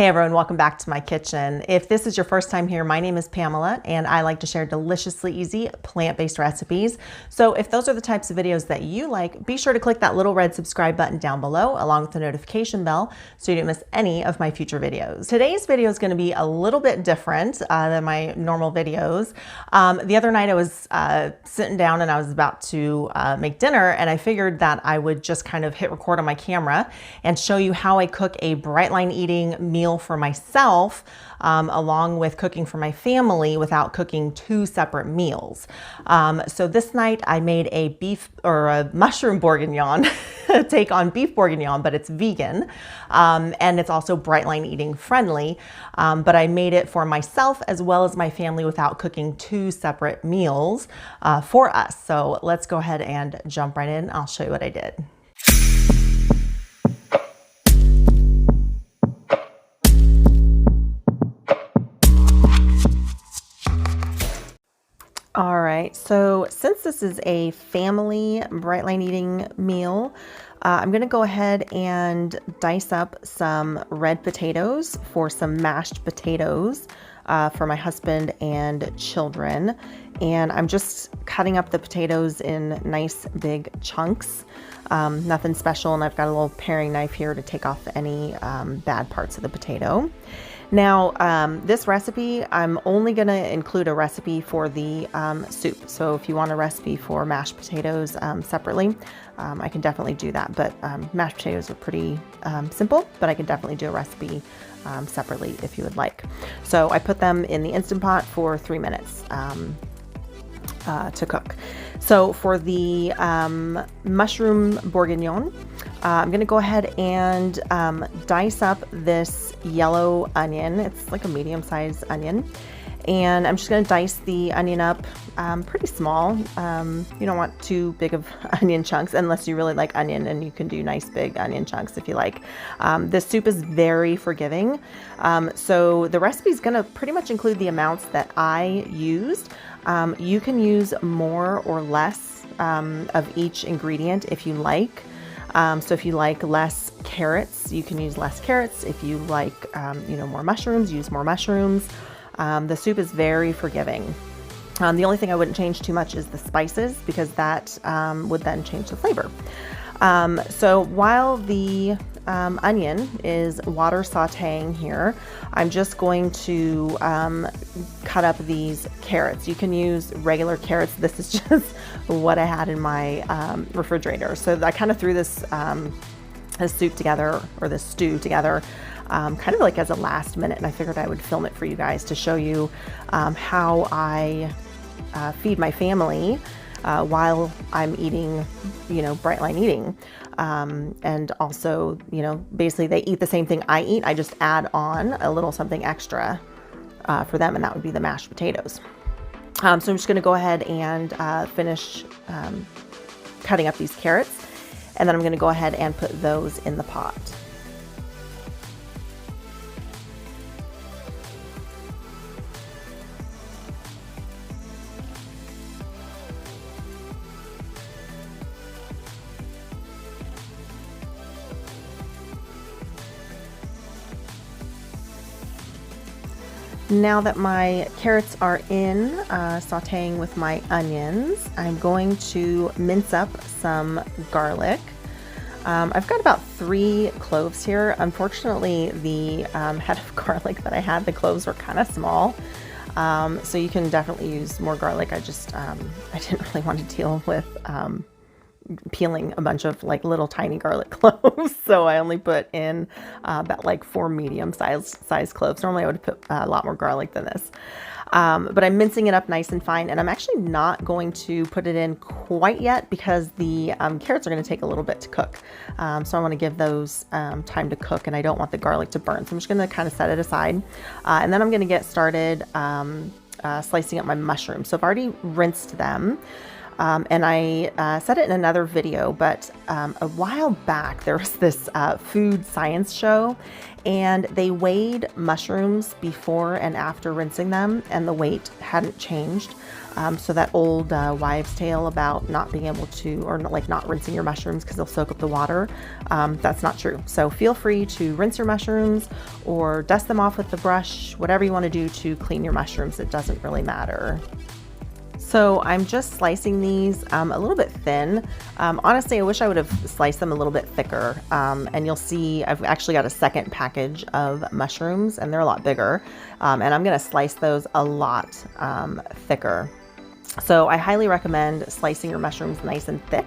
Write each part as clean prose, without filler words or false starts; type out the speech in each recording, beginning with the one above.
Hey everyone, welcome back to my kitchen. If this is your first time here, my name is Pamela and I like to share deliciously easy plant-based recipes. So if those are the types of videos that you like, be sure to click that little red subscribe button down below along with the notification bell so you don't miss any of my future videos. Today's video is going to be a little bit different than my normal videos. The other night I was sitting down and I was about to make dinner, and I figured that I would just kind of hit record on my camera and show you how I cook a bright line eating meal for myself, along with cooking for my family without cooking two separate meals. So this night I made a beef or a mushroom bourguignon, take on beef bourguignon, but it's vegan. And it's also bright line eating friendly. But I made it for myself as well as my family without cooking two separate meals for us. So let's go ahead and jump right in. I'll show you what I did. All right, so since this is a family bright line eating meal, I'm gonna go ahead and dice up some red potatoes for some mashed potatoes for my husband and children. And I'm just cutting up the potatoes in nice big chunks, nothing special. And I've got a little paring knife here to take off any bad parts of the potato. Now, this recipe, I'm only going to include a recipe for the soup. So if you want a recipe for mashed potatoes separately, I can definitely do that. But mashed potatoes are pretty simple, but I can definitely do a recipe separately if you would like. So I put them in the Instant Pot for 3 minutes to cook. So for the mushroom bourguignon, I'm going to go ahead and dice up this yellow onion. It's like a medium-sized onion. And I'm just going to dice the onion up pretty small. You don't want too big of onion chunks unless you really like onion, and you can do nice big onion chunks if you like. This soup is very forgiving. So the recipe is going to pretty much include the amounts that I used. You can use more or less of each ingredient if you like. So if you like less carrots, you can use less carrots. If you like, more mushrooms, use more mushrooms. The soup is very forgiving. The only thing I wouldn't change too much is the spices, because that would then change the flavor. So while the onion is water sauteing here, I'm just going to cut up these carrots. You can use regular carrots. This is just what I had in my refrigerator. So I kind of threw this soup together, or this stew together, kind of like as a last minute, and I figured I would film it for you guys to show you how I feed my family while I'm eating, bright line eating. And also, basically they eat the same thing I eat. I just add on a little something extra for them, and that would be the mashed potatoes. So I'm just going to go ahead and finish cutting up these carrots, and then I'm going to go ahead and put those in the pot. Now that my carrots are in sauteing with my onions, I'm going to mince up some garlic. I've got about 3 cloves here. Unfortunately, the head of garlic that I had, the cloves were kind of small. So you can definitely use more garlic. I just, I didn't really want to deal with peeling a bunch of like little tiny garlic cloves. So I only put in about like 4 medium size cloves. Normally I would put a lot more garlic than this. But I'm mincing it up nice and fine, and I'm actually not going to put it in quite yet because the carrots are going to take a little bit to cook. So I want to give those time to cook, and I don't want the garlic to burn. So I'm just going to kind of set it aside. And then I'm going to get started slicing up my mushrooms. So I've already rinsed them. And I said it in another video, but a while back there was this food science show, and they weighed mushrooms before and after rinsing them, and the weight hadn't changed. So that old wives' tale about not being able to, or like not rinsing your mushrooms because they'll soak up the water, that's not true. So feel free to rinse your mushrooms or dust them off with the brush, whatever you want to do to clean your mushrooms. It doesn't really matter. So I'm just slicing these a little bit thin. Honestly, I wish I would have sliced them a little bit thicker. And you'll see I've actually got a second package of mushrooms, and they're a lot bigger. And I'm going to slice those a lot thicker. So I highly recommend slicing your mushrooms nice and thick.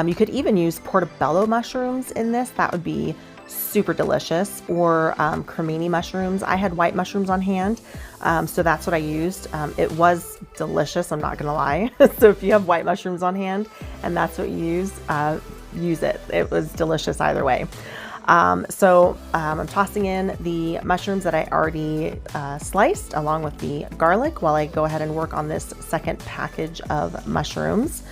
You could even use portobello mushrooms in this. That would be super delicious, or cremini mushrooms. I had white mushrooms on hand, so that's what I used. It was delicious, I'm not gonna lie. So if you have white mushrooms on hand and that's what you use it. It was delicious either way. So I'm tossing in the mushrooms that I already sliced along with the garlic while I go ahead and work on this second package of mushrooms.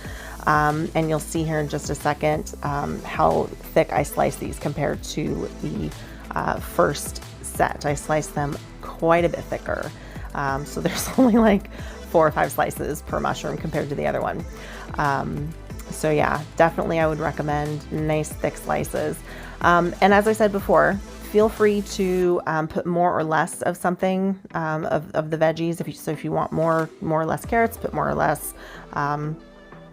And you'll see here in just a second how thick I slice these compared to the first set. I sliced them quite a bit thicker. So there's only like 4 or 5 slices per mushroom compared to the other one. So yeah, definitely I would recommend nice thick slices. And as I said before, feel free to put more or less of something of the veggies. If you want more or less carrots, put more or less.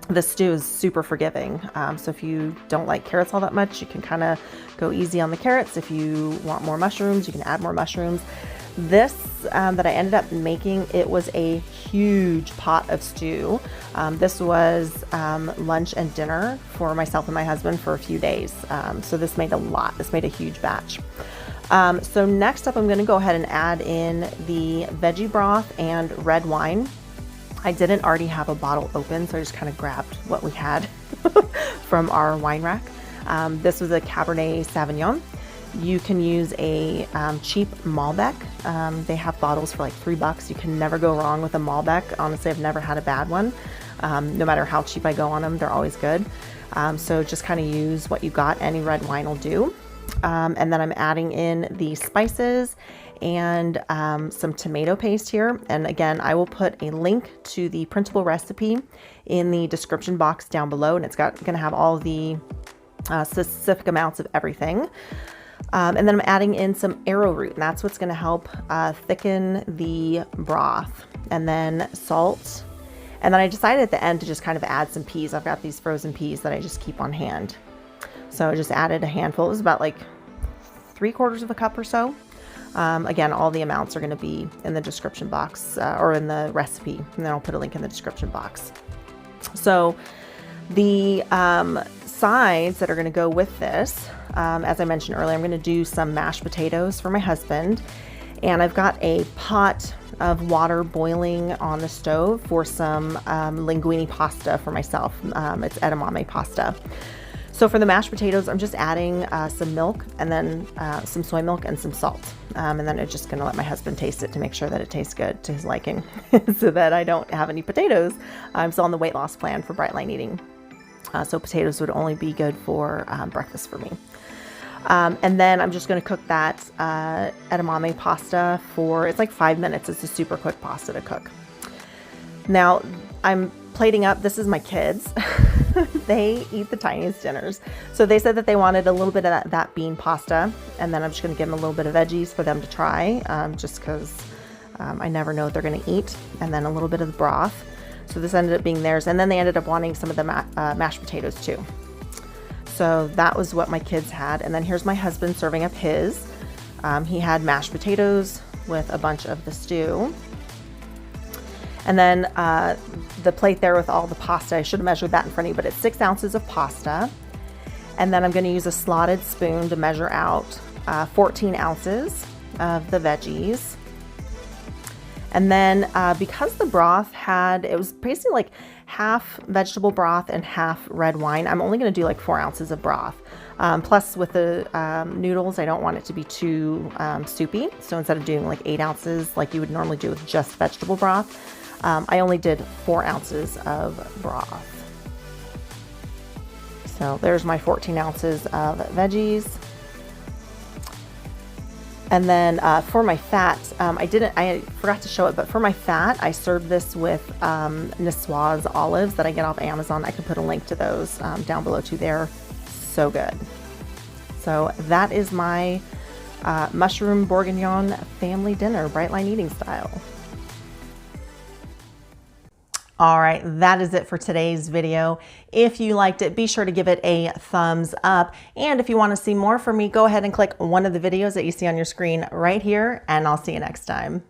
The stew is super forgiving. So if you don't like carrots all that much, you can kind of go easy on the carrots. If you want more mushrooms, you can add more mushrooms. This that I ended up making, it was a huge pot of stew. This was lunch and dinner for myself and my husband for a few days. So this made a lot. This made a huge batch. So next up, I'm going to go ahead and add in the veggie broth and red wine. I didn't already have a bottle open, so I just kind of grabbed what we had from our wine rack. This was a Cabernet Sauvignon. You can use a cheap Malbec. They have bottles for like $3. You can never go wrong with a Malbec. Honestly, I've never had a bad one. No matter how cheap I go on them, they're always good. So just kind of use what you got. Any red wine will do. And then I'm adding in the spices and some tomato paste here. And again, I will put a link to the printable recipe in the description box down below, and it's gonna have all the specific amounts of everything. And then I'm adding in some arrowroot, and that's what's gonna help thicken the broth. And then salt. And then I decided at the end to just kind of add some peas. I've got these frozen peas that I just keep on hand. So I just added a handful. It was about like 3/4 of a cup or so. Again, all the amounts are going to be in the description box or in the recipe, and then I'll put a link in the description box. So the sides that are going to go with this, as I mentioned earlier, I'm going to do some mashed potatoes for my husband, and I've got a pot of water boiling on the stove for some linguine pasta for myself. It's edamame pasta. So for the mashed potatoes, I'm just adding some milk and then some soy milk and some salt. And then I'm just gonna let my husband taste it to make sure that it tastes good to his liking so that I don't have any potatoes. I'm still on the weight loss plan for Bright Line Eating. So potatoes would only be good for breakfast for me. And then I'm just gonna cook that edamame pasta for, it's like 5 minutes. It's a super quick pasta to cook. Now I'm plating up, this is my kids. They eat the tiniest dinners. So they said that they wanted a little bit of that bean pasta, and then I'm just gonna give them a little bit of veggies for them to try, just because I never know what they're gonna eat, and then a little bit of the broth. So this ended up being theirs, and then they ended up wanting some of the mashed potatoes too. So that was what my kids had, and then here's my husband serving up his. He had mashed potatoes with a bunch of the stew. And then the plate there with all the pasta, I should have measured that in front of you, but it's 6 ounces of pasta. And then I'm going to use a slotted spoon to measure out 14 ounces of the veggies. And then because the broth it was basically like half vegetable broth and half red wine, I'm only going to do like 4 ounces of broth. Plus with the noodles, I don't want it to be too soupy. So instead of doing like 8 ounces like you would normally do with just vegetable broth, I only did 4 ounces of broth. So there's my 14 ounces of veggies. And then for my fat, I forgot to show it, but for my fat, I served this with Nicoise olives that I get off Amazon. I can put a link to those down below too. They're so good. So that is my mushroom bourguignon family dinner, bright line eating style. All right, that is it for today's video. If you liked it, be sure to give it a thumbs up. And if you want to see more from me, go ahead and click one of the videos that you see on your screen right here, and I'll see you next time.